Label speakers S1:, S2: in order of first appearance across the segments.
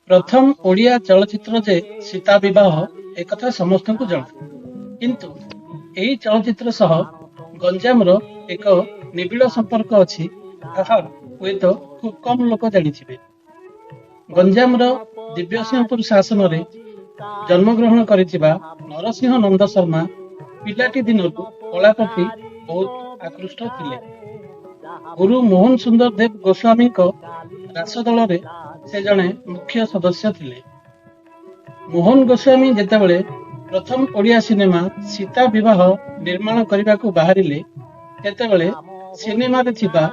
S1: प्रथम ओडिया चलचित्र जे सीता विवाह एकथा समस्त को जଣା किंतु ଏହି ଚଳଚ୍ଚିତ୍ର ସହ ଗଞ୍ଜାମର ଏକ ନିବିଡ଼ ସମ୍ପର୍କ ଅଛି ତାହା ହୁଏତ ଖୁବ୍ କମ୍ ଲୋକ ଜାଣିଥିବେ। ଗଞ୍ଜାମର ଦିବ୍ୟସିଂହପୁର ଶାସନରେ ଜନ୍ମଗ୍ରହଣ କରିଥିବା ନରସିଂହ ନନ୍ଦ ଶର୍ମା ପିଲାଟି ଦିନରୁ କଳା ପ୍ରତି ବହୁତ ଆକୃଷ୍ଟ ଥିଲେ। ଗୁରୁ ମୋହନ ସୁନ୍ଦର ଦେବ ଗୋସ୍ୱାମୀଙ୍କ ରାସ ଦଳରେ ସେ ଜଣେ ମୁଖ୍ୟ ସଦସ୍ୟ ଥିଲେ। ମୋହନ ଗୋସ୍ୱାମୀ ଯେତେବେଳେ ପ୍ରଥମ ଓଡ଼ିଆ ସିନେମା ସୀତା ବିବାହ ନିର୍ମାଣ କରିବାକୁ ବାହାରିଲେ ସେତେବେଳେ ସିନେମାରେ ଥିବା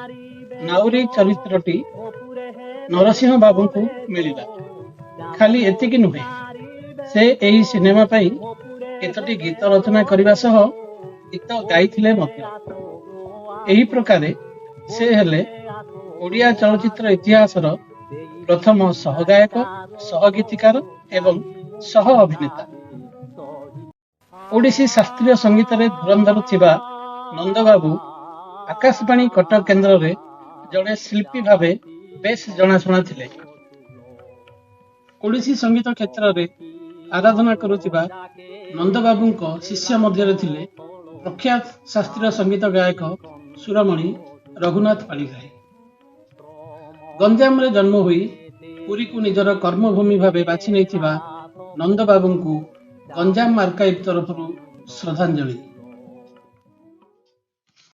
S1: ନାଉରୀ ଚରିତ୍ରଟି ନରସିଂହ ବାବୁଙ୍କୁ ମିଳିଲା। ଖାଲି ଏତିକି ନୁହେଁ, ସେ ଏହି ସିନେମା ପାଇଁ କେତୋଟି ଗୀତ ରଚନା କରିବା ସହ ଗୀତ ଗାଇଥିଲେ ମଧ୍ୟ। ଏହି ପ୍ରକାରେ ସେ ହେଲେ ଓଡ଼ିଆ ଚଳଚ୍ଚିତ୍ର ଇତିହାସର ପ୍ରଥମ ସହଗାୟକ, ସହଗୀତିକାର ଏବଂ ସହ ଅଭିନେତା। ଓଡ଼ିଶୀ ଶାସ୍ତ୍ରୀୟ ସଙ୍ଗୀତରେ ଧୁରନ୍ଧର ଥିବା ନନ୍ଦବାବୁ ଆକାଶବାଣୀ କଟକ କେନ୍ଦ୍ରରେ ଜଣେ ଶିଳ୍ପୀ ଭାବେ ବେଶ୍ ଜଣାଶୁଣା ଥିଲେ। ଓଡ଼ିଶୀ ସଙ୍ଗୀତ କ୍ଷେତ୍ରରେ ଆରାଧନା କରୁଥିବା ନନ୍ଦବାବୁଙ୍କ ଶିଷ୍ୟ ମଧ୍ୟରେ ଥିଲେ ପ୍ରଖ୍ୟାତ ଶାସ୍ତ୍ରୀୟ ସଙ୍ଗୀତ ଗାୟକ ସୁରମଣି ରଘୁନାଥ ପାଣିଗ୍ରାହୀ। ଗଞ୍ଜାମରେ ଜନ୍ମ ହୋଇ ପୁରୀକୁ ନିଜର କର୍ମଭୂମି ଭାବେ ବାଛି ନେଇଥିବା ନନ୍ଦବାବୁଙ୍କୁ ଗଞ୍ଜାମ ଆର୍କାଇଭ୍ ତରଫରୁ ଶ୍ରଦ୍ଧାଞ୍ଜଳି।